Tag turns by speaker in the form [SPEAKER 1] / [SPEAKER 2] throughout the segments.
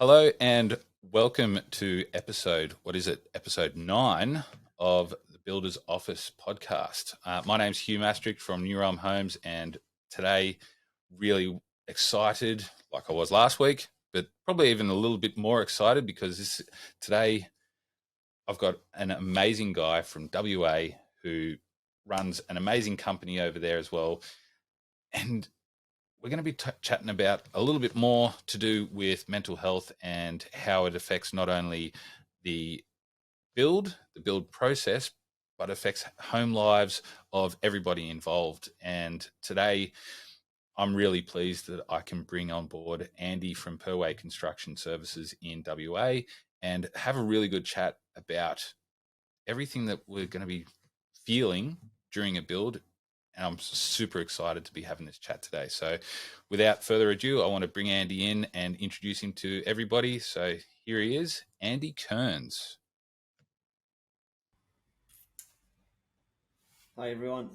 [SPEAKER 1] Hello and welcome to episode 9 of the Builder's Office podcast. My name's Hugh Maastricht from New Realm Homes, and today really excited, like I was last week, but probably even a little bit more excited because today I've got an amazing guy from WA who runs an amazing company over there as well. And we're going to be chatting about a little bit more to do with mental health and how it affects not only the build process, but affects home lives of everybody involved. And today, I'm really pleased that I can bring on board Andy from Perway Construction Services in WA and have a really good chat about everything that we're going to be feeling during a build. And I'm super excited to be having this chat today. So without further ado, I want to bring Andy in and introduce him to everybody. So here he is, Andy Kearns.
[SPEAKER 2] Hi everyone.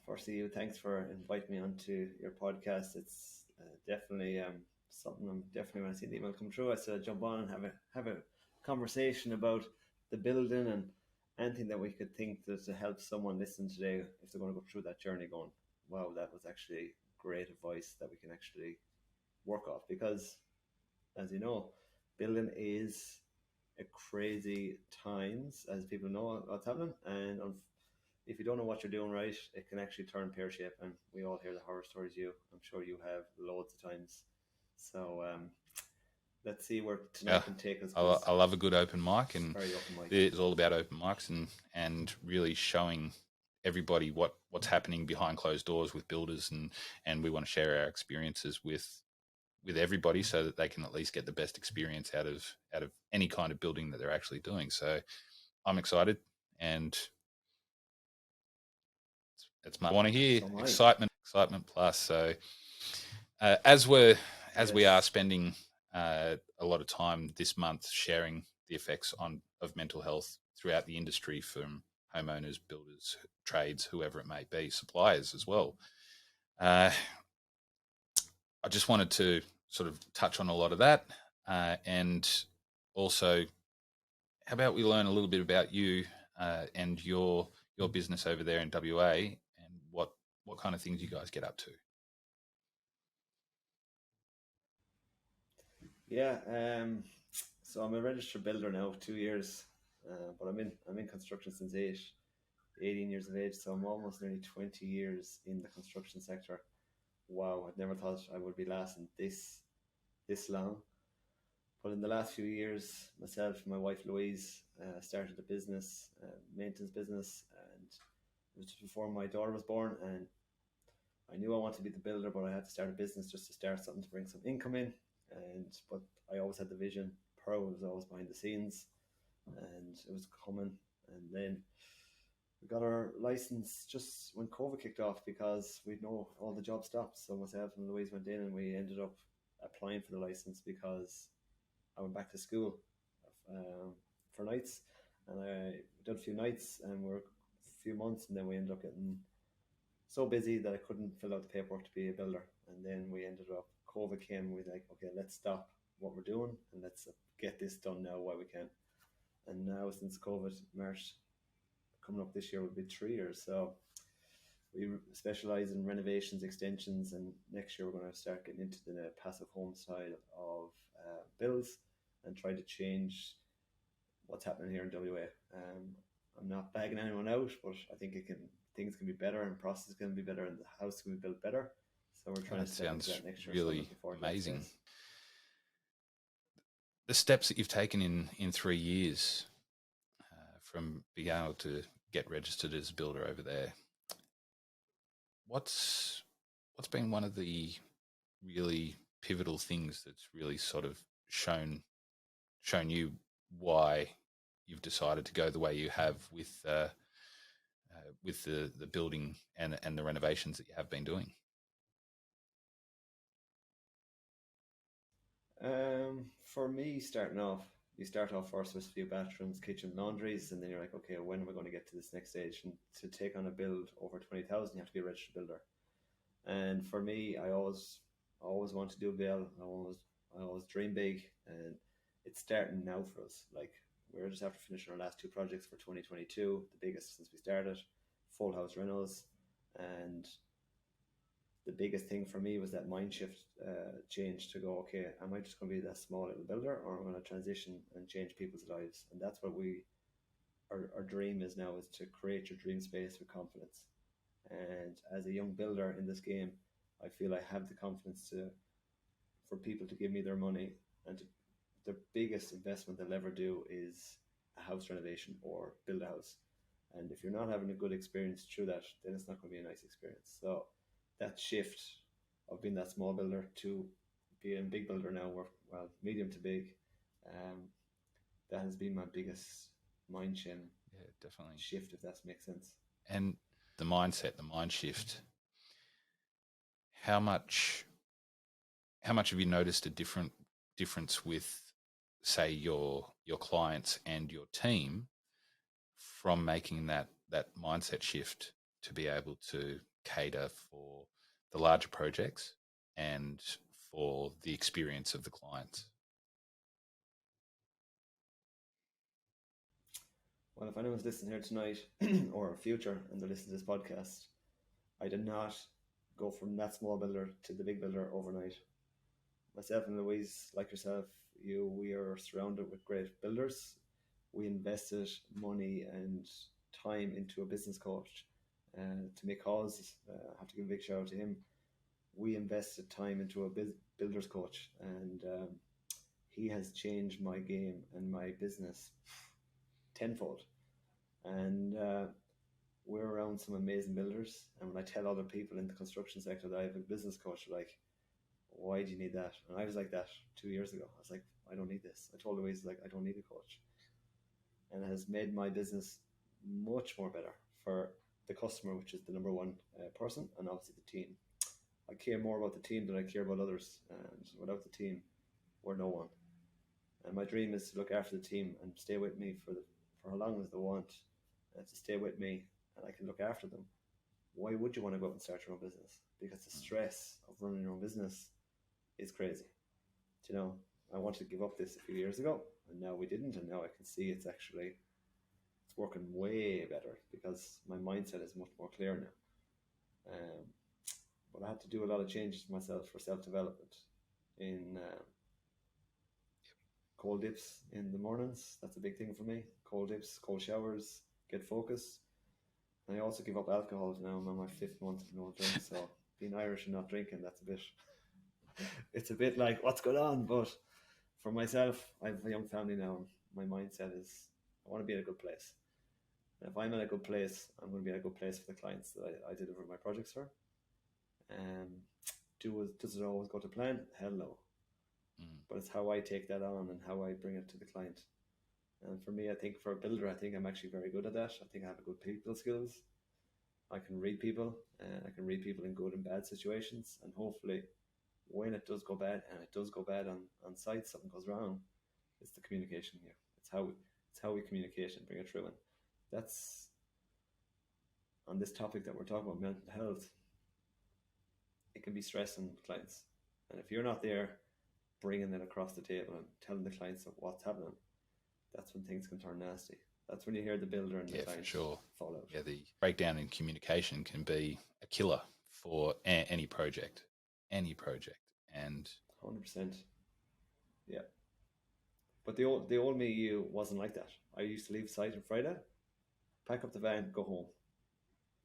[SPEAKER 2] Firstly, thanks for inviting me onto your podcast. It's definitely something I'm definitely when I see the email come through, I said I'd jump on and have a conversation about the building and anything that we could think to help someone listen today if they're going to go through that journey. Going, wow, that was actually great advice that we can actually work off because, as you know, building is a crazy times as people know what's happening and if you don't know what you're doing right, it can actually turn pear-shaped. And we all hear the horror stories. I'm sure you have loads of times. So let's see where tonight can take us.
[SPEAKER 1] I love a good open mic, and
[SPEAKER 2] very open mic.
[SPEAKER 1] It's all about open mics and really showing everybody what's happening behind closed doors with builders, and we want to share our experiences with everybody so that they can at least get the best experience out of any kind of building that they're actually doing. So I'm excited, and it's my want to hear excitement plus. So as we are spending a lot of time this month sharing the effects of mental health throughout the industry from homeowners, builders, trades, whoever it may be, suppliers as well. I just wanted to sort of touch on a lot of that, and also, how about we learn a little bit about you and your business over there in WA, and what kind of things you guys get up to.
[SPEAKER 2] Yeah, so I'm a registered builder now, 2 years, but I'm in construction since 18 years of age, so I'm almost nearly 20 years in the construction sector. Wow, I'd never thought I would be lasting this long. But in the last few years, myself and my wife Louise started a business, maintenance business, and it was just before my daughter was born. And I knew I wanted to be the builder, but I had to start a business just to start something to bring some income in. But I always had the vision. Pearl was always behind the scenes, and it was coming. And then we got our license just when COVID kicked off because we'd know all the jobs stopped. So myself and Louise went in, and we ended up applying for the license because I went back to school for nights, and I did a few nights and we're a few months, and then we ended up getting so busy that I couldn't fill out the paperwork to be a builder. And then we ended up, COVID came, we like, okay, let's stop what we're doing and let's get this done now while we can. And now since COVID, March coming up this year will be 3 years. So we specialize in renovations, extensions, and next year we're going to start getting into the passive home side of builds and try to change what's happening here in WA. I'm not bagging anyone out, but I think things can be better and processes can be better and the house can be built better. So we're trying to step into that next year.
[SPEAKER 1] Really amazing. The steps that you've taken in 3 years from being able to get registered as a builder over there. What's been one of the really pivotal things that's really sort of shown you why you've decided to go the way you have with the building and the renovations that you have been doing?
[SPEAKER 2] For me, you start off first with a few bathrooms, kitchen, laundries, and then you're like, okay, when am I going to get to this next stage? And to take on a build over 20,000, you have to be a registered builder. And for me, I always wanted to do a build. I always dream big, and it's starting now for us. Like, we're just after finishing our last two projects for 2022, the biggest since we started, full house rentals. And the biggest thing for me was that mind shift change to go, okay, am I just going to be that small little builder, or am I going to transition and change people's lives? And that's what our dream is now, is to create your dream space with confidence. And as a young builder in this game, I feel I have the confidence for people to give me their money, and the biggest investment they'll ever do is a house renovation or build a house. And if you're not having a good experience through that, then it's not going to be a nice experience. So that shift of being that small builder to being a big builder now, well, medium to big, that has been my biggest mind
[SPEAKER 1] definitely
[SPEAKER 2] shift, if that makes sense.
[SPEAKER 1] And the mindset, the mind shift. How much have you noticed a difference with, say, your clients and your team from making that mindset shift to be able to cater for the larger projects and for the experience of the clients?
[SPEAKER 2] Well, if anyone's listening here tonight or future and they're listening to this podcast, I did not go from that small builder to the big builder overnight. Myself and Louise, like yourself, we are surrounded with great builders. We invested money and time into a business coach. To make cause, I have to give a big shout out to him. We invested time into a builder's coach, and he has changed my game and my business tenfold. And we're around some amazing builders. And when I tell other people in the construction sector that I have a business coach, they're like, why do you need that? And I was like that 2 years ago. I was like, I don't need this. I told Louise, like, I don't need a coach. And it has made my business much more better for the customer, which is the number one person, and obviously the team. I care more about the team than I care about others. And without the team, we're no one. And my dream is to look after the team and stay with me for how long as they want, to stay with me, and I can look after them. Why would you want to go out and start your own business? Because the stress of running your own business is crazy. You know, I wanted to give up this a few years ago, and now we didn't, and now I can see it's working way better because my mindset is much more clear now. But I had to do a lot of changes myself for self-development in cold dips in the mornings. That's a big thing for me. Cold dips, cold showers, get focused. And I also give up alcohol now. I'm on my 5th month of no drink, so being Irish and not drinking, it's a bit like, what's going on? But for myself, I have a young family now. My mindset is, I want to be in a good place. And if I'm in a good place, I'm going to be in a good place for the clients that I deliver my projects for. Does it always go to plan? Hell no. But it's how I take that on and how I bring it to the client. And for me, I think for a builder, I think I'm actually very good at that. I think I have a good people skills. I can read people, and I can read people in good and bad situations. And hopefully, when it does go bad, and it does go bad on site, something goes wrong, it's the communication here. It's how we communicate and bring it through. And that's on this topic that we're talking about, mental health. It can be stressing clients, and if you're not there bringing it across the table and telling the clients what's happening, that's when things can turn nasty. That's when you hear the builder and the client fall out.
[SPEAKER 1] Yeah, the breakdown in communication can be a killer for any project. And
[SPEAKER 2] 100%. Yeah. But the old me wasn't like that. I used to leave site on Friday, pack up the van, go home,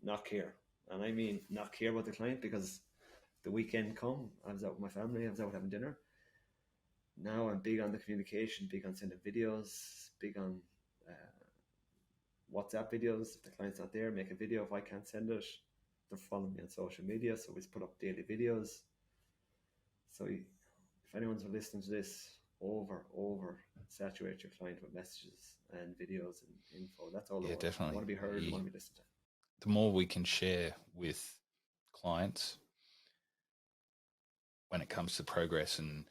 [SPEAKER 2] not care. And I mean not care about the client, because the weekend come, I was out with my family, I was out having dinner. Now I'm big on the communication, big on sending videos, big on WhatsApp videos. If the client's not there, make a video. If I can't send it, they're following me on social media, so we put up daily videos. So if anyone's listening to this, over saturate your client with messages and videos and info. That's all.
[SPEAKER 1] Definitely.
[SPEAKER 2] I want to be heard. I want to be listened to.
[SPEAKER 1] The more we can share with clients when it comes to progress, and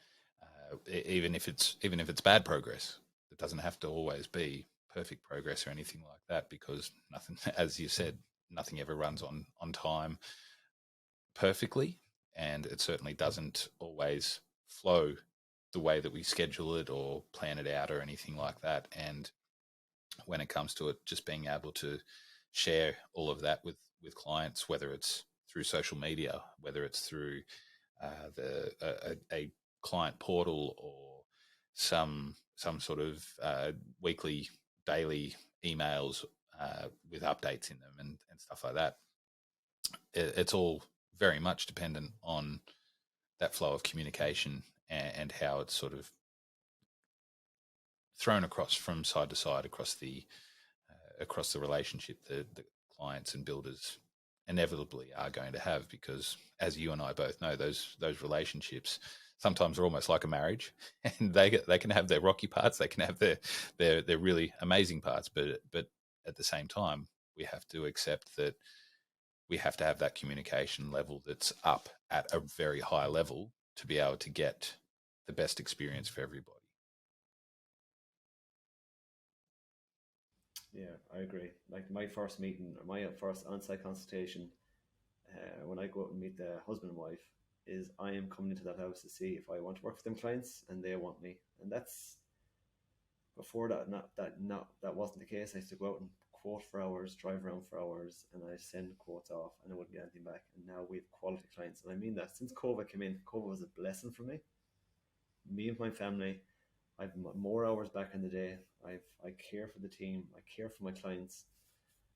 [SPEAKER 1] even if it's bad progress, it doesn't have to always be perfect progress or anything like that, because nothing, as you said, nothing ever runs on time perfectly, and it certainly doesn't always flow the way that we schedule it or plan it out or anything like that. And when it comes to it, just being able to share all of that with clients, whether it's through social media, whether it's through a client portal or some sort of weekly, daily emails with updates in them and stuff like that. It's all very much dependent on that flow of communication and how it's sort of thrown across from side to side across the relationship that the clients and builders inevitably are going to have, because as you and I both know, those relationships sometimes are almost like a marriage, and they can have their rocky parts, they can have their really amazing parts, but at the same time we have to accept that we have to have that communication level that's up at a very high level to be able to get the best experience for everybody.
[SPEAKER 2] Yeah, I agree. Like my first meeting or my first on-site consultation, when I go out and meet the husband and wife, is I am coming into that house to see if I want to work with them clients and they want me. And that's before that. That wasn't the case. I used to go out and quote for hours, drive around for hours, and I send quotes off, and I wouldn't get anything back. And now we have quality clients, and I mean that. Since COVID came in, COVID was a blessing for me. Me and my family, I've more hours back in the day. I care for the team. I care for my clients,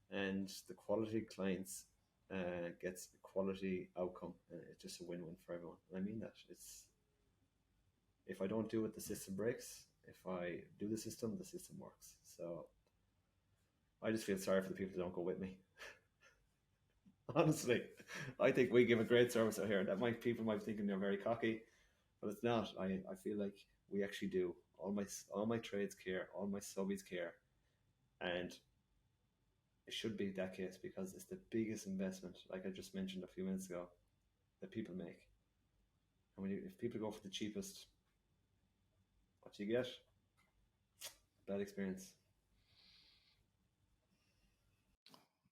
[SPEAKER 2] and the quality clients gets a quality outcome, and it's just a win-win for everyone. And I mean that. It's if I don't do it, the system breaks. If I do the system works. So I just feel sorry for the people that don't go with me. Honestly, I think we give a great service out here. That might people might be thinking they're very cocky, but it's not. I feel like we actually do. All my trades care, all my subbies care, and it should be that case because it's the biggest investment, like I just mentioned a few minutes ago, that people make. And if people go for the cheapest, what do you get? Bad experience.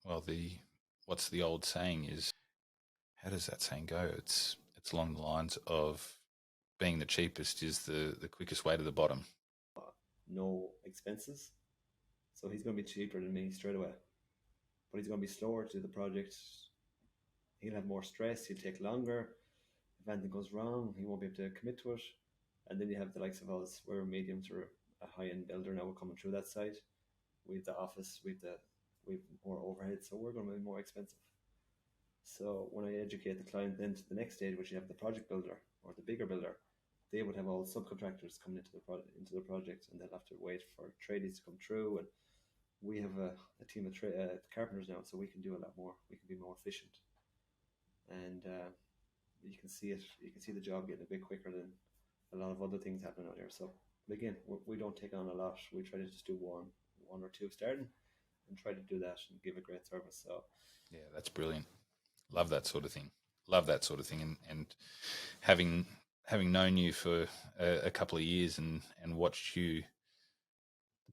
[SPEAKER 1] Well, the what's the old saying is, how does that saying go? It's along the lines of being the cheapest is the quickest way to the bottom.
[SPEAKER 2] No expenses, so he's going to be cheaper than me straight away. But he's going to be slower to do the project. He'll have more stress. He'll take longer. If anything goes wrong, he won't be able to commit to it. And then you have the likes of us. We're a medium to a high-end builder now. We're coming through that side. We have the office. We have more overhead, so we're going to be more expensive. So when I educate the client, then to the next stage, which you have the project builder or the bigger builder, they would have all subcontractors coming into the project, and they'll have to wait for tradies to come through. And we have a team of carpenters now, so we can do a lot more. We can be more efficient, and you can see it. You can see the job getting a bit quicker than a lot of other things happening out there. So, but again, we don't take on a lot. We try to just do one or two starting, and try to do that and give a great service. So,
[SPEAKER 1] Yeah, that's brilliant. Love that sort of thing. Love that sort of thing. And having known you for a couple of years and watched you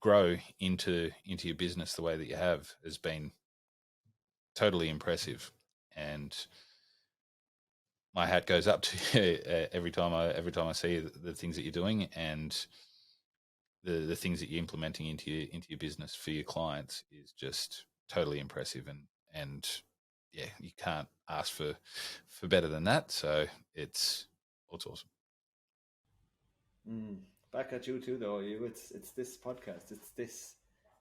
[SPEAKER 1] grow into your business the way that you have has been totally impressive. And my hat goes up to you every time I see the things that you're doing and the things that you're implementing into your business for your clients is just totally impressive. And yeah, you can't ask for better than that. So it's awesome.
[SPEAKER 2] mm, back at you too, though. It's this podcast. It's this.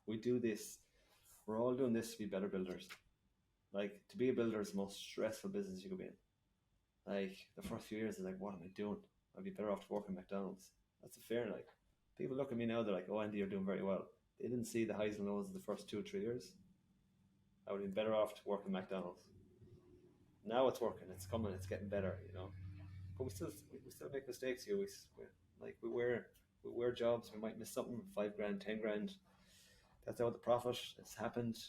[SPEAKER 2] We do this. We're all doing this to be better builders. Like to be a builder is the most stressful business you could be in. Like the first few years, is like, what am I doing? I'd be better off to work in McDonald's. That's a fair like. People look at me now, they're like, oh, Andy, you're doing very well. They didn't see the highs and lows of the first 2 or 3 years. I would be better off to work in McDonald's. Now it's working, it's coming, it's getting better, you know. But we still make mistakes here. We wear jobs. We might miss something, 5 grand, 10 grand. That's not the profit. It's happened.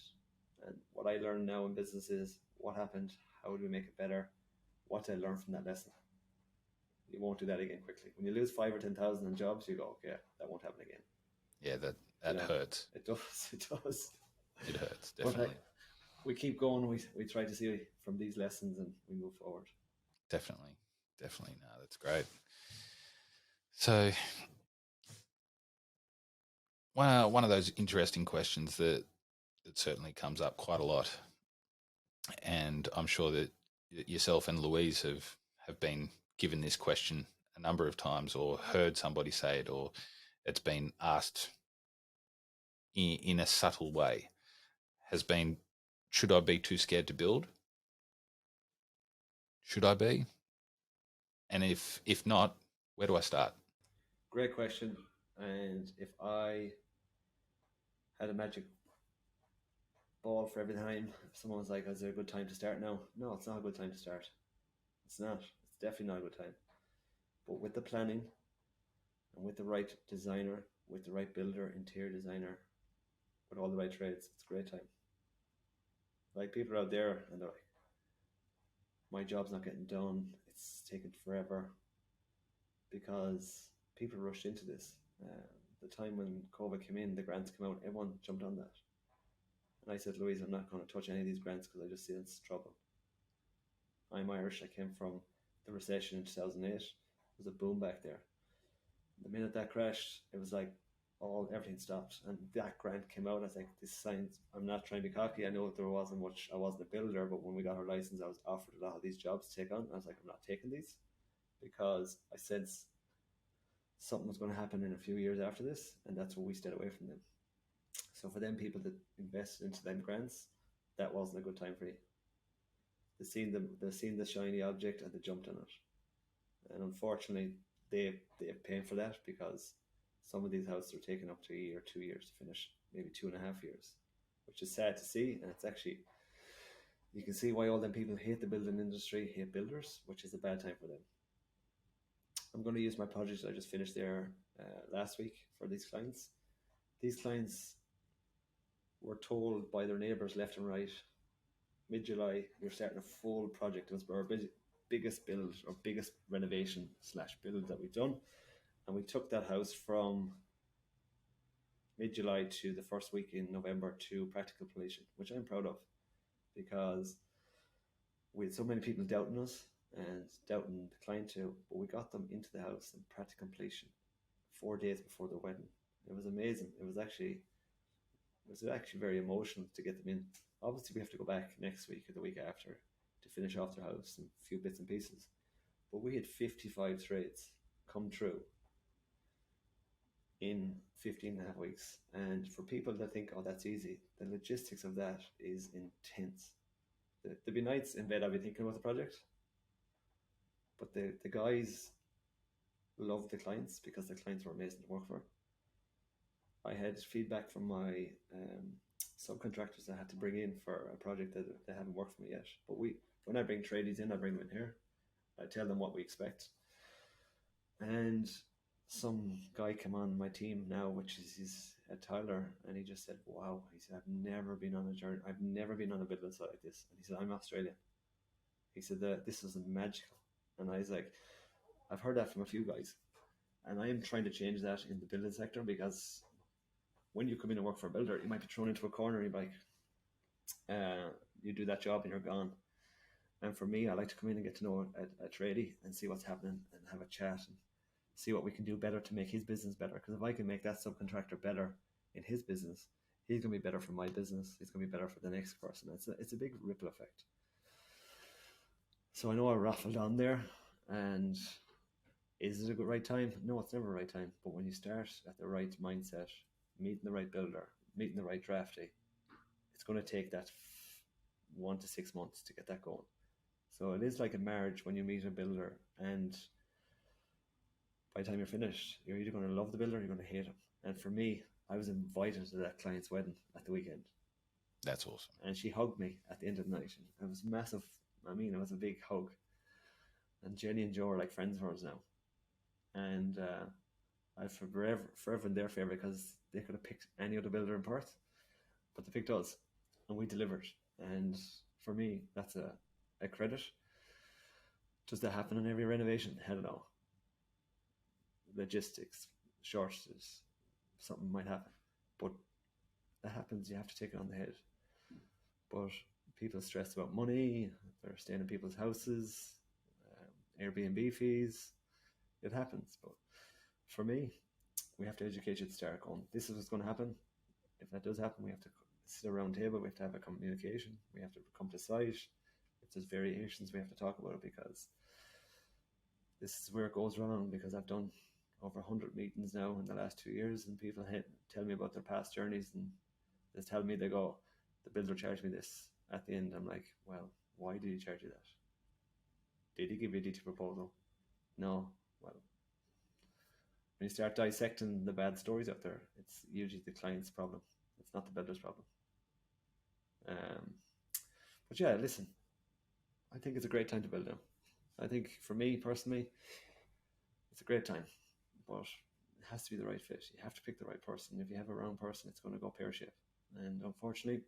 [SPEAKER 2] And what I learn now in business is what happened, how do we make it better, what did I learn from that lesson. You won't do that again quickly. When you lose 5 or 10,000 in jobs, you go, okay, that won't happen again.
[SPEAKER 1] Yeah, that hurts.
[SPEAKER 2] It does. It does.
[SPEAKER 1] It hurts, definitely.
[SPEAKER 2] But we keep going. We try to see from these lessons and we move forward.
[SPEAKER 1] Definitely. No, that's great. So, one of those interesting questions that certainly comes up quite a lot, and I'm sure that yourself and Louise have been given this question a number of times, or heard somebody say it, or it's been asked in a subtle way, has been, should I be too scared to build? Should I be? And if not, where do I start?
[SPEAKER 2] Great question. And if I had a magic ball for every time, if someone was like, "Is there a good time to start now?" No, it's not a good time to start. It's not. It's definitely not a good time. But with the planning and with the right designer, with the right builder, interior designer, with all the right trades, it's a great time. Like people are out there and they're like, my job's not getting done. It's taking forever because people rushed into this. The time when COVID came in, the grants came out, everyone jumped on that. And I said, Louise, I'm not going to touch any of these grants because I just see it's trouble. I'm Irish. I came from the recession in 2008. There was a boom back there. The minute that crashed, it was like everything stopped. And that grant came out. I was like, this signs, I'm not trying to be cocky. I know there wasn't much, I wasn't a builder, but when we got our license, I was offered a lot of these jobs to take on. I was like, I'm not taking these because I sense something was going to happen in a few years after this. And that's where we stayed away from them. So for them people that invested into them grants, that wasn't a good time for you. They seen the shiny object and they jumped on it. And unfortunately, they're paying for that because some of these houses are taking up to a year, 2 years to finish, maybe 2.5 years, which is sad to see. And it's actually, you can see why all them people hate the building industry, hate builders, which is a bad time for them. I'm going to use my project I just finished there last week for these clients. These clients were told by their neighbours left and right, mid-July, you're starting a full project. It was our biggest build or biggest renovation / build that we've done. And we took that house from mid-July to the first week in November to practical completion, which I'm proud of because we had so many people doubting us and doubting the client too, but we got them into the house in practical completion 4 days before the wedding. It was amazing. It was actually very emotional to get them in. Obviously, we have to go back next week or the week after to finish off their house and a few bits and pieces. But we had 55 trades come through in 15 and a half weeks. And for people that think, oh, that's easy, the logistics of that is intense. There'd be nights in bed I'd be thinking about the project, but the guys loved the clients because the clients were amazing to work for. I had feedback from my subcontractors I had to bring in for a project that they haven't worked for me yet. But when I bring tradies in, I bring them in here. I tell them what we expect. And some guy came on my team now, which is he's Tyler, and he just said, "Wow," he said, "I've never been on a journey. I've never been on a building site like this." And he said, "I'm Australian." He said that this is magical, and I was like, "I've heard that from a few guys, and I am trying to change that in the building sector because when you come in and work for a builder, you might be thrown into a corner. And you're like, you do that job and you're gone." And for me, I like to come in and get to know a tradie and see what's happening and have a chat and see what we can do better to make his business better. Because if I can make that subcontractor better in his business, he's going to be better for my business. He's going to be better for the next person. It's a big ripple effect. So I know I raffled on there. And is it a good right time? No, it's never a right time. But when you start at the right mindset, meeting the right builder, meeting the right drafty, it's going to take that 1 to 6 months to get that going. So it is like a marriage when you meet a builder, and by the time you're finished, you're either going to love the builder or you're going to hate him. And for me, I was invited to that client's wedding at the weekend.
[SPEAKER 1] That's awesome.
[SPEAKER 2] And she hugged me at the end of the night. It was massive. I mean, it was a big hug. And Jenny and Joe are like friends of ours now. And I'm forever in their favour because they could have picked any other builder in Perth, but they picked us and we delivered. And for me, that's a credit. Does that happen in every renovation? Hell no. Logistics, shortages, something might happen. But that happens, you have to take it on the head. But people stress about money, they're staying in people's houses, Airbnb fees. It happens. But for me, we have to educate you at the start. Going, this is what's going to happen. If that does happen, we have to sit around the table. We have to have a communication. We have to come to site. If there's variations, we have to talk about it, because this is where it goes wrong. Because I've done over 100 meetings now in the last 2 years, and people tell me about their past journeys, and they tell me, they go, the builder charged me this. At the end, I'm like, well, why did he charge you that? Did he give you a detailed proposal? No. Well, when you start dissecting the bad stories out there, it's usually the client's problem. It's not the builder's problem. But yeah, listen, I think it's a great time to build now. I think for me personally, it's a great time, but it has to be the right fit. You have to pick the right person. If you have a wrong person, it's going to go pear-shaped. And unfortunately,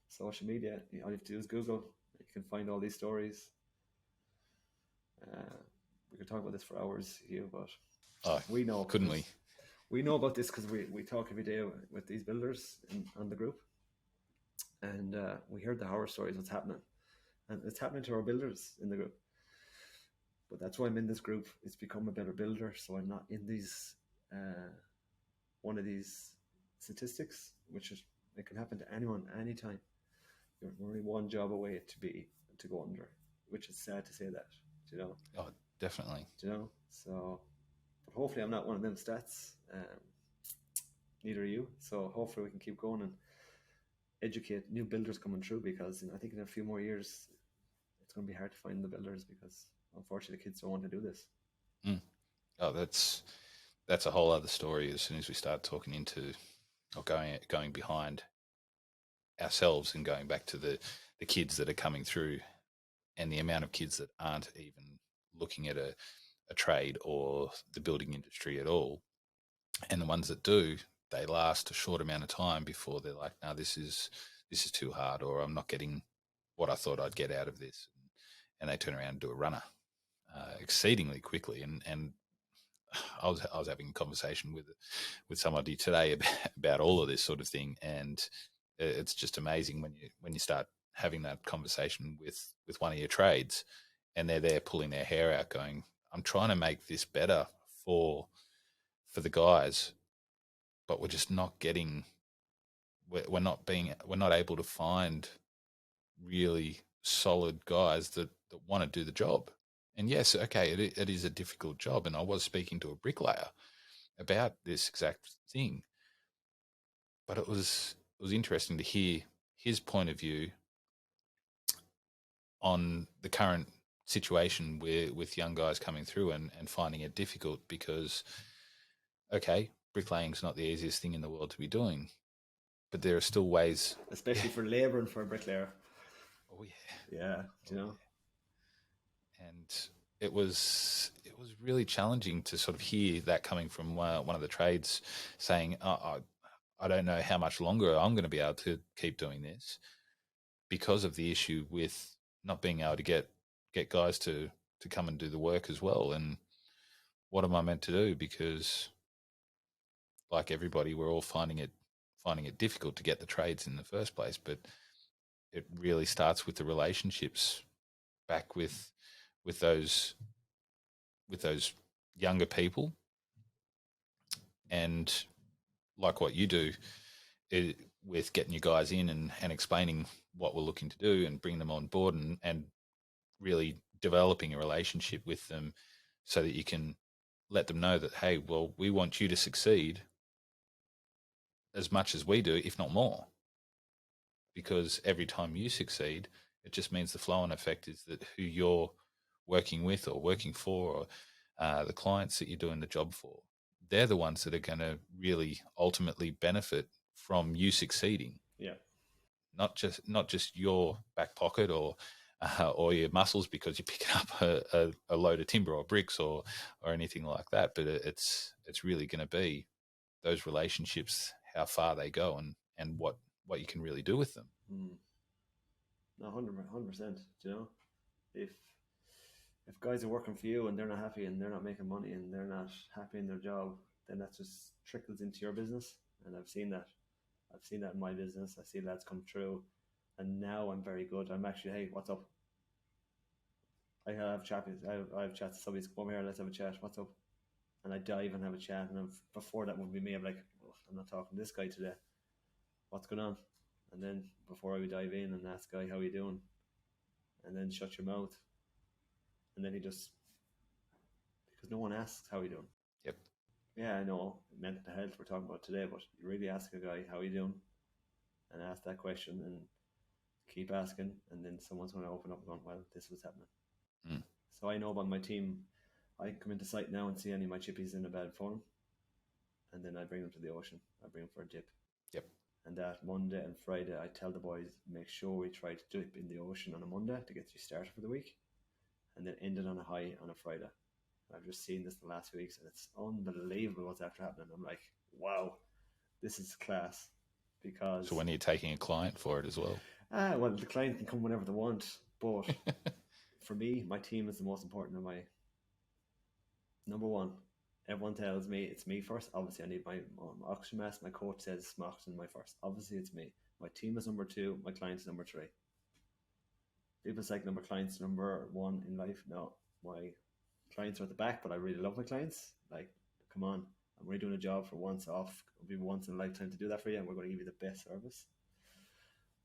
[SPEAKER 2] social media, all you have to do is Google. You can find all these stories. We could talk about this for hours, Hugh, but we know.
[SPEAKER 1] Couldn't we?
[SPEAKER 2] We know about this because we talk every day with these builders on the group. And we heard the horror stories, what's happening. And it's happening to our builders in the group. But that's why I'm in this group. It's become a better builder. So I'm not in these one of these statistics, which is, it can happen to anyone, anytime. You're only one job away to go under, which is sad to say that, you know.
[SPEAKER 1] Oh, definitely.
[SPEAKER 2] You know, so, but hopefully I'm not one of them stats. Neither are you. So hopefully we can keep going and educate new builders coming through, because I think in a few more years it's going to be hard to find the builders, because unfortunately the kids don't want to do this.
[SPEAKER 1] Oh, that's a whole other story. As soon as we start talking into or going behind ourselves and going back to the kids that are coming through, and the amount of kids that aren't even looking at a trade or the building industry at all, and the ones that do, they last a short amount of time before they're like, no, this is too hard, or I'm not getting what I thought I'd get out of this, and they turn around and do a runner exceedingly quickly. And I was having a conversation with somebody today about all of this sort of thing, and it's just amazing when you start having that conversation with one of your trades, and they're there pulling their hair out, going, I'm trying to make this better for the guys, but we're just not getting. We're not able to find really solid guys that want to do the job. And yes, okay, it is a difficult job. And I was speaking to a bricklayer about this exact thing, but it was interesting to hear his point of view on the current situation with young guys coming through and finding it difficult, because, okay, bricklaying's not the easiest thing in the world to be doing, but there are still ways,
[SPEAKER 2] especially for labour and for a bricklayer.
[SPEAKER 1] Oh yeah,
[SPEAKER 2] yeah, you know.
[SPEAKER 1] And it was really challenging to sort of hear that coming from one of the trades, saying, I don't know how much longer I'm going to be able to keep doing this, because of the issue with not being able to get guys to come and do the work as well. And what am I meant to do? Because, like everybody, we're all finding it difficult to get the trades in the first place. But it really starts with the relationships back with those younger people, and like what you do with getting your guys in and explaining what we're looking to do and bring them on board, and really developing a relationship with them so that you can let them know that, hey, well, we want you to succeed as much as we do, if not more, because every time you succeed, it just means the flow-on effect is that who you're working with or working for, or the clients that you're doing the job for, they're the ones that are going to really ultimately benefit from you succeeding.
[SPEAKER 2] Yeah.
[SPEAKER 1] Not just your back pocket or your muscles because you're picking up a load of timber or bricks or anything like that. But it's really going to be those relationships, how far they go, and what you can really do with them.
[SPEAKER 2] No, 100%. You know, if guys are working for you and they're not happy and they're not making money and they're not happy in their job, then that just trickles into your business. And I've seen that. I've seen that in my business. I see lads come through, and now I'm very good. I'm actually, hey, what's up? I have chats. I have chats. Somebody's come over here. Let's have a chat. What's up? and I dive and have a chat. And before that would be me, I'm like, oh, I'm not talking to this guy today. What's going on? And then before I would dive in and ask guy, how you doing? And then shut your mouth. And then he just, because no one asks how you doing.
[SPEAKER 1] Yep.
[SPEAKER 2] Yeah, I know mental health we're talking about today, but you really ask a guy, how you doing? And ask that question and keep asking. And then someone's going to open up and go, well, this was happening.
[SPEAKER 1] Mm.
[SPEAKER 2] So I know about my team. I come into site now and see any of my chippies in a bad form. And then I bring them to the ocean. I bring them for a dip.
[SPEAKER 1] Yep.
[SPEAKER 2] And that Monday and Friday, I tell the boys, make sure we try to dip in the ocean on a Monday to get you started for the week. And then end it on a high on a Friday. I've just seen this the last few weeks, and it's unbelievable what's after happening. I'm like, wow, this is class. Because
[SPEAKER 1] So when you're taking a client for it as well?
[SPEAKER 2] Well, the client can come whenever they want. But for me, my team is the most important. My number one. Everyone tells me it's me first. Obviously, I need my oxygen mask. My coach says oxygen my first. Obviously, it's me. My team is number 2. My client is number 3. People say number clients number 1 in life. No, my clients are at the back, but I really love my clients. Like, come on, I'm only doing a job for once off. It'll be once in a lifetime to do that for you, and we're going to give you the best service.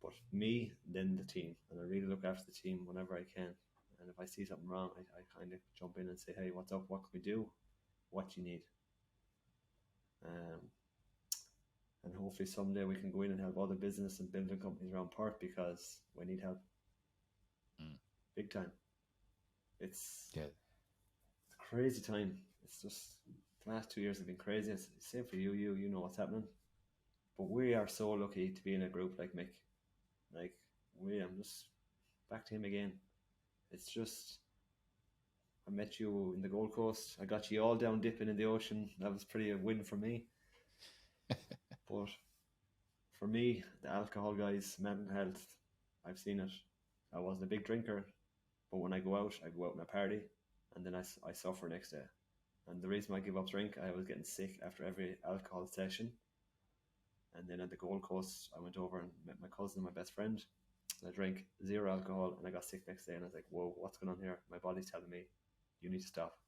[SPEAKER 2] But me, then the team, and I really look after the team whenever I can. And if I see something wrong, I kind of jump in and say, hey, what's up? What can we do? What you need? And hopefully someday we can go in and help other business and building companies around Perth, because we need help. Big time. It's a crazy time. It's just the last 2 years have been crazy. It's same for you. You know what's happening. But we are so lucky to be in a group like Mick. Like, I'm just back to him again. It's just, I met you in the Gold Coast. I got you all down dipping in the ocean. That was pretty a win for me. But for me, the alcohol guys, mental health, I've seen it. I wasn't a big drinker, but when I go out and I party, and then I suffer next day. And the reason I give up drink, I was getting sick after every alcohol session. And then at the Gold Coast, I went over and met my cousin and my best friend. I drank 0 alcohol and I got sick next day. And I was like, whoa, what's going on here? My body's telling me, you need to stop.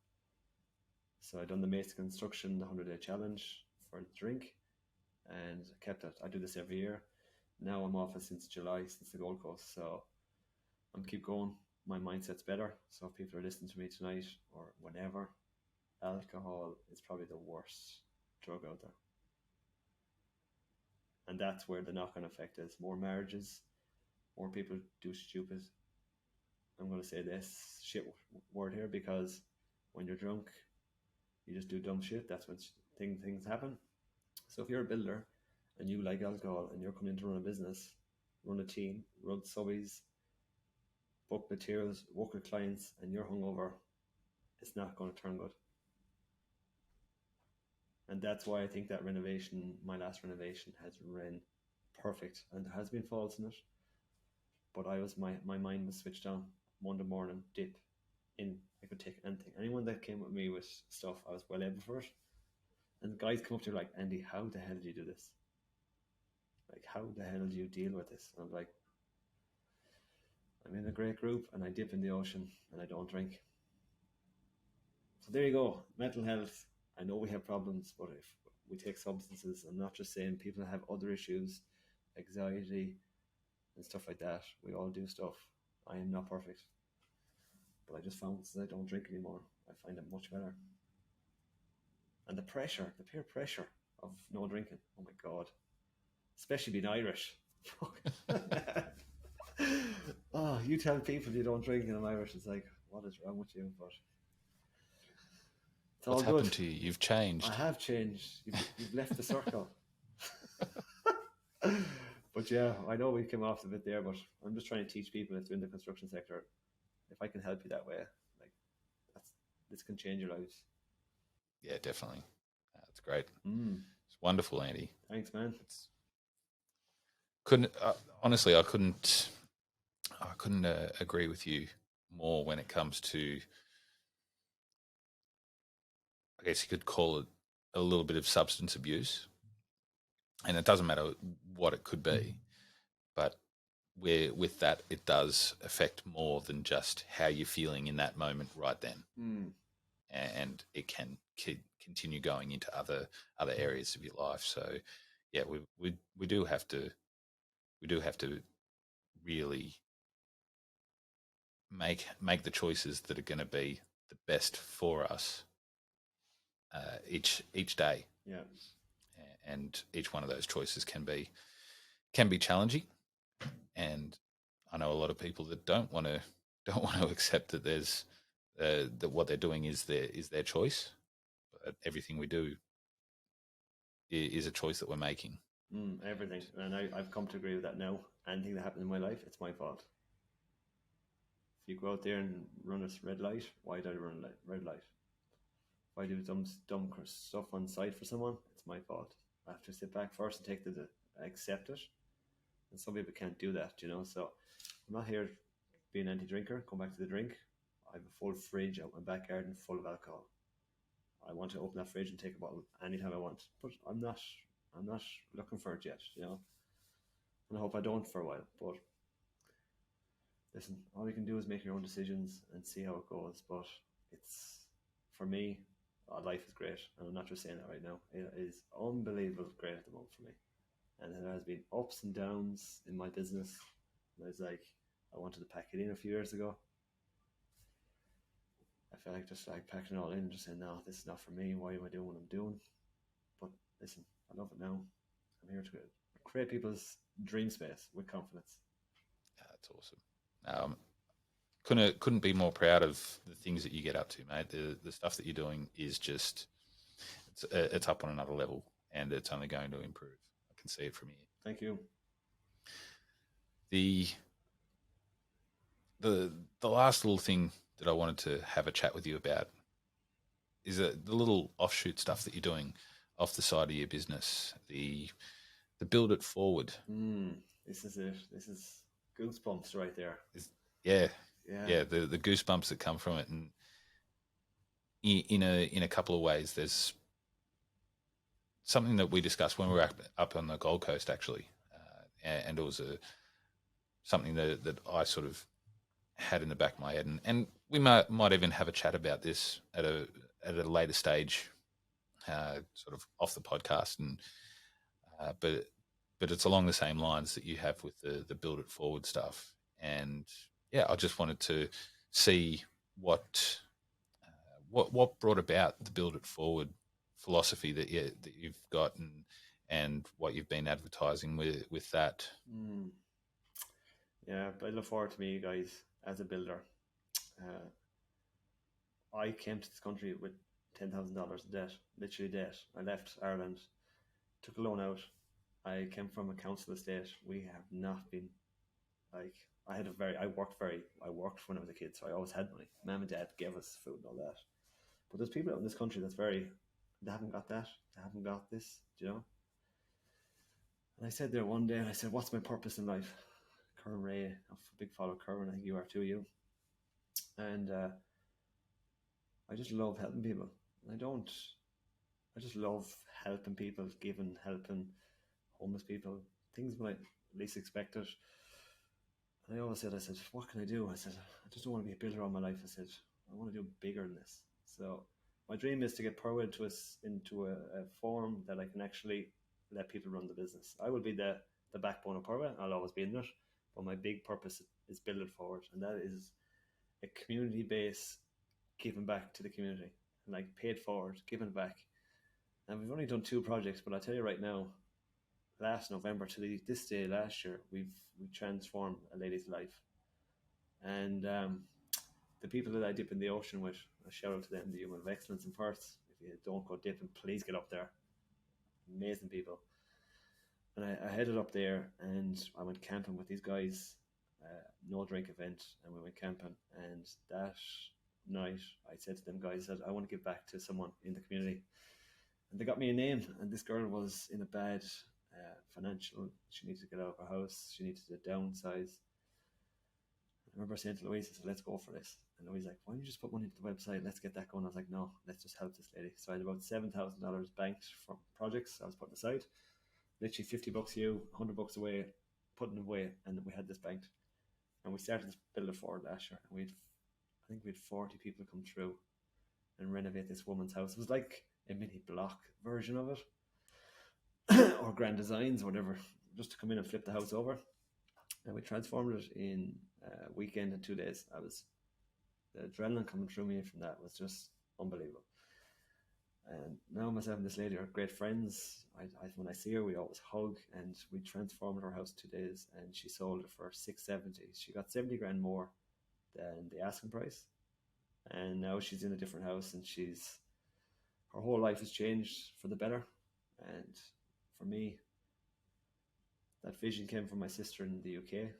[SPEAKER 2] So I done the Mace Construction, the 100-day challenge for the drink, and kept it. I do this every year. Now I'm off it since July, since the Gold Coast. So I'm keep going. My mindset's better. So if people are listening to me tonight or whenever, alcohol is probably the worst drug out there. And that's where the knock-on effect is. More marriages, more people do stupid. I'm going to say this shit word here, because when you're drunk, you just do dumb shit. That's when things happen. So if you're a builder and you like alcohol and you're coming in to run a business, run a team, run subbies, book materials, work with clients, and you're hungover, it's not going to turn good. And that's why I think that renovation, my last renovation, has ran perfect. And there has been faults in it, but my mind was switched on. Monday morning, dip in. I could take anything. Anyone that came with me with stuff, I was well able for it. And guys come up to you like, Andy, how the hell do you do this? Like, how the hell do you deal with this? And I'm like, I'm in a great group and I dip in the ocean and I don't drink. So there you go. Mental health. I know we have problems, but if we take substances, I'm not just saying people have other issues, anxiety and stuff like that. We all do stuff. I am not perfect. But I just found since I don't drink anymore, I find it much better. And the pressure, the peer pressure of no drinking. Oh my God. Especially being Irish. Oh, you tell people you don't drink and I'm Irish, it's like, what is wrong with you? But it's all
[SPEAKER 1] What's
[SPEAKER 2] good.
[SPEAKER 1] happened to you? You've changed.
[SPEAKER 2] I have changed. You've left the circle. But yeah, I know we came off a bit there, but I'm just trying to teach people if they're in the construction sector, if I can help you that way, like this can change your lives.
[SPEAKER 1] Yeah, definitely. That's great.
[SPEAKER 2] Mm.
[SPEAKER 1] It's wonderful, Andy.
[SPEAKER 2] Thanks, man.
[SPEAKER 1] Honestly, I couldn't agree with you more when it comes to, I guess you could call it a little bit of substance abuse. And it doesn't matter what it could be, but where with that, it does affect more than just how you're feeling in that moment right then.
[SPEAKER 2] Mm.
[SPEAKER 1] and it can continue going into other areas of your life. So, yeah, we do have to really make the choices that are going to be the best for us each day.
[SPEAKER 2] Yeah.
[SPEAKER 1] And each one of those choices can be challenging. And I know a lot of people that don't want to accept that there's that what they're doing is their choice. But everything we do is a choice that we're making.
[SPEAKER 2] Everything. And I've come to agree with that now. Anything that happens in my life, it's my fault. If you go out there and run a red light, why did I run a red light? If I do dumb stuff on site for someone, it's my fault. I have to sit back first and accept it. And some people can't do that, So I'm not here being an anti-drinker. Come back to the drink. I have a full fridge out my back garden full of alcohol. I want to open that fridge and take a bottle anytime I want, but I'm not looking for it yet, And I hope I don't for a while. But listen, all you can do is make your own decisions and see how it goes. But it's, for me, life is great, and I'm not just saying that right now. It is unbelievable great at the moment for me, and there has been ups and downs in my business. And I was like, I wanted to pack it in a few years ago. I felt like just like packing it all in and just saying, no, this is not for me. Why am I doing what I'm doing? But listen, I love it now. I'm here to create people's dream space with confidence.
[SPEAKER 1] Yeah, that's awesome. Couldn't be more proud of the things that you get up to, mate. The stuff that you're doing is just it's up on another level, and it's only going to improve. I can see it from here.
[SPEAKER 2] Thank you.
[SPEAKER 1] The last little thing that I wanted to have a chat with you about is the little offshoot stuff that you're doing off the side of your business. The build it forward.
[SPEAKER 2] This is it. This is goosebumps right there.
[SPEAKER 1] Yeah. The goosebumps that come from it, and in a couple of ways, there's something that we discussed when we were up on the Gold Coast, actually, and it was something that I sort of had in the back of my head, and we might even have a chat about this at a later stage, sort of off the podcast, and but it's along the same lines that you have with the build it forward stuff, and yeah, I just wanted to see what brought about the build it forward philosophy that you've got, and what you've been advertising with that.
[SPEAKER 2] Yeah, but I look forward to me, guys, as a builder. I came to this country with $10,000 in debt, literally debt. I left Ireland, took a loan out. I came from a council estate. We have not been like, I worked when I was a kid, so I always had money. Mum and dad gave us food and all that. But there's people out in this country they haven't got that. They haven't got this, And I said there one day, and I said, what's my purpose in life? Curran Ray, I'm a big follower of Curran, I think you are too, you. And I just love helping people. I just love helping people, helping homeless people, things when I least expect it. And I said, what can I do? I said, I just don't want to be a builder all my life. I said, I want to do bigger than this. So my dream is to get Perwa into a form that I can actually let people run the business. I will be the backbone of Perwa. I'll always be in it. But my big purpose is build it forward. And that is a community base giving back to the community. And like pay it forward, giving back. And we've only done 2 projects, but I'll tell you right now, last November to this day last year, we transformed a lady's life. And the people that I dip in the ocean with, a shout out to them, the Human of Excellence in Perth. If you don't go dipping, please get up there. Amazing people. And I headed up there and I went camping with these guys, no drink event, and we went camping. And that night, I said to them guys that I want to give back to someone in the community. And they got me a name, and this girl was in a bad financial. She needed to get out of her house. She needed to downsize. I remember saying to Louise, I said, let's go for this. And Louise was like, why don't you just put money into the website? Let's get that going. I was like, no, let's just help this lady. So I had about $7,000 banked from projects I was putting aside. Literally $50 you, $100 away, putting away, and we had this banked. And we started this build it forward last year. And I think we had 40 people come through. and renovate this woman's house. It was like a mini block version of it, or Grand Designs, or whatever, just to come in and flip the house over. And we transformed it in a weekend and 2 days. The adrenaline coming through me from that was just unbelievable. And now myself and this lady are great friends. When I see her, we always hug, and we transformed her house 2 days, and she sold it for 670. She got 70 grand more than the asking price, and now she's in a different house, and her whole life has changed for the better. And for me, that vision came from my sister in the UK.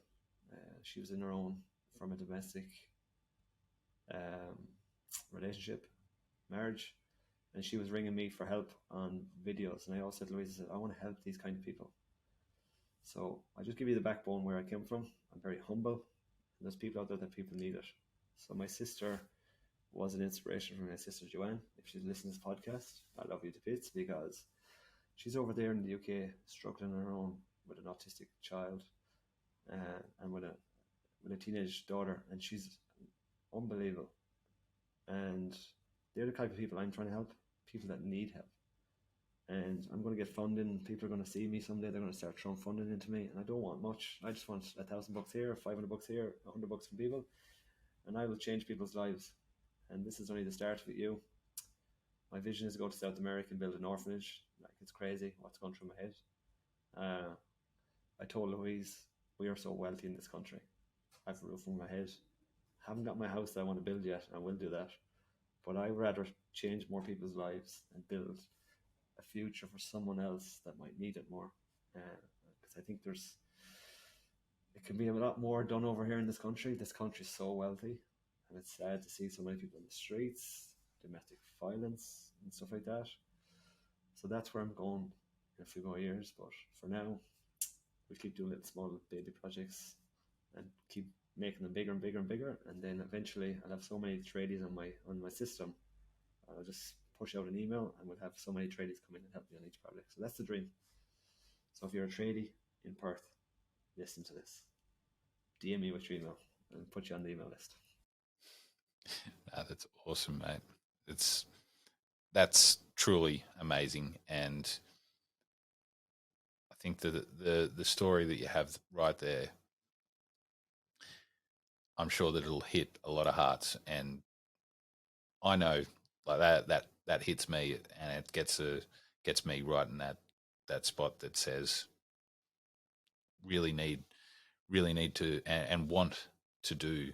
[SPEAKER 2] She was in her own from a domestic relationship, marriage, and she was ringing me for help on videos. And I always said to Louise, I want to help these kind of people. So I just give you the backbone where I came from. I'm very humble, and there's people out there that people need it. So my sister was an inspiration for my sister Joanne. If she's listening to this podcast, I love you to bits, because she's over there in the UK struggling on her own with an autistic child, and with a teenage daughter, and she's unbelievable. And they're the type of people I'm trying to help, people that need help. And I'm going to get funding. People are going to see me someday. They're going to start throwing funding into me, and I don't want much. I just want $1,000 here, $500 here, $100 from people, and I will change people's lives. And this is only the start of it, you. My vision is to go to South America and build an orphanage. Like, it's crazy what's going through my head. I told Louise, we are so wealthy in this country. I have a roof over my head. Haven't got my house that I want to build yet, and I will do that. But I'd rather change more people's lives and build a future for someone else that might need it more. Because I think it can be a lot more done over here in this country. This country is so wealthy, and it's sad to see so many people in the streets, domestic violence and stuff like that. So that's where I'm going in a few more years. But for now, we keep doing little small baby projects and keep making them bigger and bigger and bigger, and then eventually I'll have so many tradies on my system. I'll just push out an email, and we'll have so many tradies come in and help me on each project. So that's the dream. So if you're a tradie in Perth, listen to this. DM me with your email and put you on the email list.
[SPEAKER 1] That's awesome, mate. That's truly amazing, and I think that the story that you have right there, I'm sure that it'll hit a lot of hearts, and I know like that hits me, and it gets me right in that spot that says really need to and want to do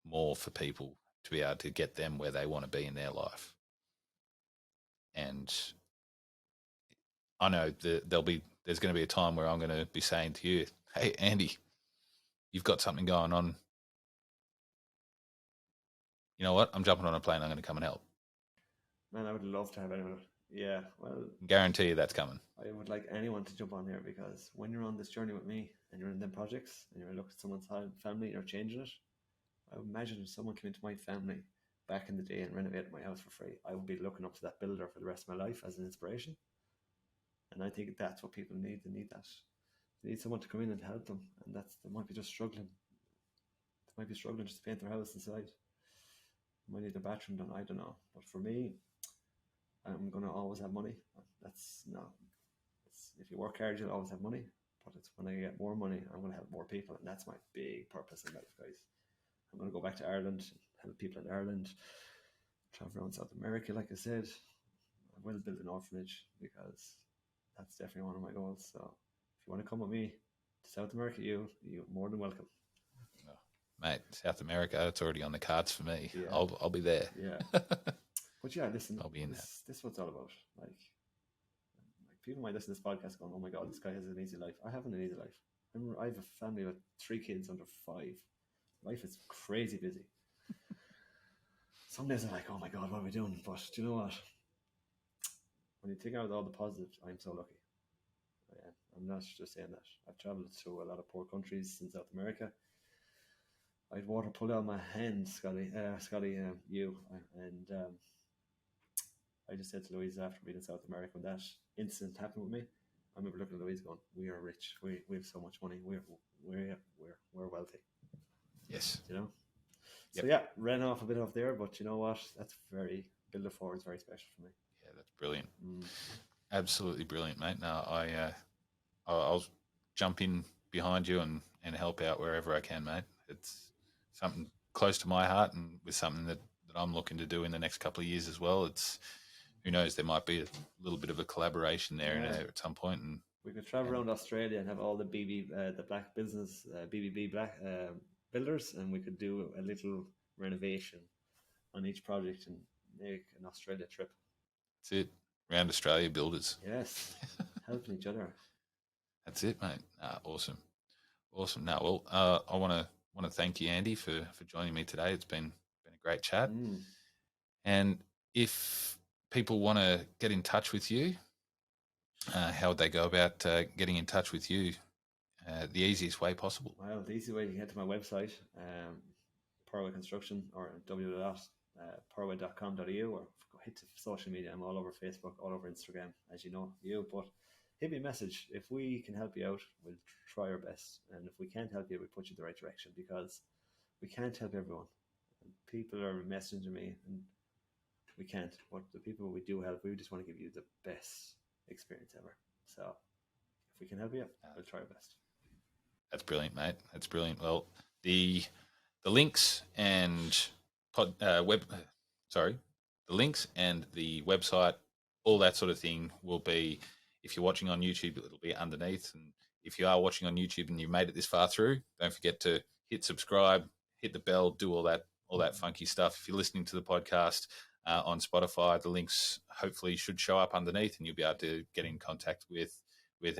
[SPEAKER 1] more for people to be able to get them where they want to be in their life. And I know that there's going to be a time where I'm going to be saying to you, hey, Andy, you've got something going on. You know what? I'm jumping on a plane. I'm going to come and help.
[SPEAKER 2] Man, I would love to have anyone. Yeah, well,
[SPEAKER 1] guarantee you that's coming.
[SPEAKER 2] I would like anyone to jump on there, because when you're on this journey with me and you're in them projects and you're looking at someone's family and you're changing it, I would imagine if someone came into my family back in the day and renovated my house for free, I would be looking up to that builder for the rest of my life as an inspiration. And I think that's what people need. They need that. They need someone to come in and help them. And they might be just struggling. They might be struggling just to paint their house inside. They might need their bathroom done. I don't know. But for me, I'm going to always have money. If you work hard, you'll always have money. But it's when I get more money, I'm going to help more people. And that's my big purpose in life, guys. I'm going to go back to Ireland, help people in Ireland, travel around South America, like I said. I will build an orphanage, because that's definitely one of my goals. So if you want to come with me to South America, you're more than welcome.
[SPEAKER 1] Oh, mate, South America, it's already on the cards for me.
[SPEAKER 2] Yeah.
[SPEAKER 1] I'll be there.
[SPEAKER 2] Yeah. But yeah, listen,
[SPEAKER 1] I'll be in
[SPEAKER 2] this is what it's all about. Like people might listen to this podcast going, oh my God, this guy has an easy life. I haven't an easy life. I have a family with 3 kids under 5. Life is crazy busy. Some days I'm like, oh my God, what are we doing? But do you know what? When you think out all the positives, I'm so lucky. I'm not just saying that. I've traveled to a lot of poor countries in South America. I had water pulled out of my hand, Scotty, you. And I just said to Louise after being in South America, when that incident happened with me, I remember looking at Louise going, we are rich. We have so much money. We're wealthy.
[SPEAKER 1] Yes.
[SPEAKER 2] You know?
[SPEAKER 1] Yep.
[SPEAKER 2] So yeah, ran off a bit off there, but you know what? That's very Build It Forward is very special for me.
[SPEAKER 1] Yeah, that's brilliant.
[SPEAKER 2] Mm.
[SPEAKER 1] Absolutely brilliant, mate. No, I'll jump in behind you and help out wherever I can, mate. It's something close to my heart, and with something that I'm looking to do in the next couple of years as well. It's who knows, there might be a little bit of a collaboration there at some point, and
[SPEAKER 2] we could travel around Australia and have all the the black business BBB black builders, and we could do a little renovation on each project and make an Australia trip.
[SPEAKER 1] That's it. Round Australia builders.
[SPEAKER 2] Yes, helping each other.
[SPEAKER 1] That's it, mate. Awesome. Now, well, I want to thank you, Andy, for joining me today. It's been a great chat. And if people want to get in touch with you, how would they go about getting in touch with you? The easiest way possible.
[SPEAKER 2] Well, the easy way to get to my website, Powerway Construction, or www.powerway.com.au, or hit the social media. I'm all over Facebook, all over Instagram, as you know, but hit me a message. If we can help you out, we'll try our best. And if we can't help you, we'll put you in the right direction, because we can't help everyone. People are messaging me, and we can't. But the people we do help, we just want to give you the best experience ever. So if we can help you, we'll try our best.
[SPEAKER 1] That's brilliant, mate. That's brilliant. Well, the links and the links and the website, all that sort of thing will be, if you're watching on YouTube, it'll be underneath. And if you are watching on YouTube and you made it this far through, don't forget to hit subscribe, hit the bell, do all that funky stuff. If you're listening to the podcast on Spotify, the links hopefully should show up underneath, and you'll be able to get in contact with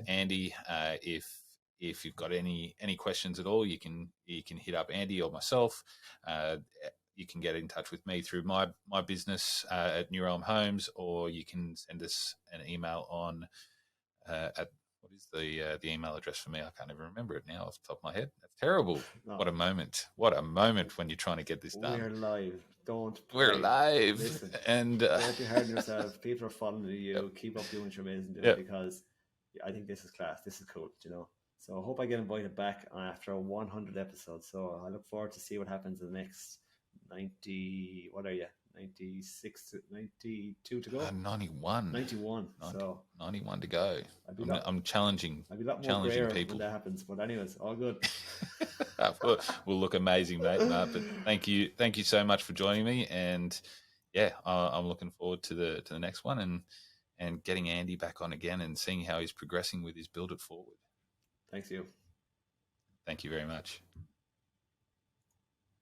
[SPEAKER 1] Andy. If you've got any questions at all, you can hit up Andy or myself. You can get in touch with me through my business at New Realm Homes, or you can send us an email on at what is the email address for me? I can't even remember it now off the top of my head. That's terrible. No. What a moment when you're trying to get this done.
[SPEAKER 2] We're live.
[SPEAKER 1] We're live.
[SPEAKER 2] Listen,
[SPEAKER 1] and
[SPEAKER 2] don't be hard on yourself. People are following you. Yep. Keep up doing what you're amazing doing, because I think this is class. This is cool, So I hope I get invited back after 100 episodes. So I look forward to see what happens in the next 90. What are you? 96, 92 to go.
[SPEAKER 1] 91.
[SPEAKER 2] 91.
[SPEAKER 1] 91 to go. I'm challenging.
[SPEAKER 2] I'll be a lot more rare people when that happens. But anyways, all good.
[SPEAKER 1] We'll look amazing, mate. But thank you so much for joining me. And yeah, I'm looking forward to the next one, and getting Andy back on again and seeing how he's progressing with his Build It Forward.
[SPEAKER 2] Thanks, you.
[SPEAKER 1] Thank you very much.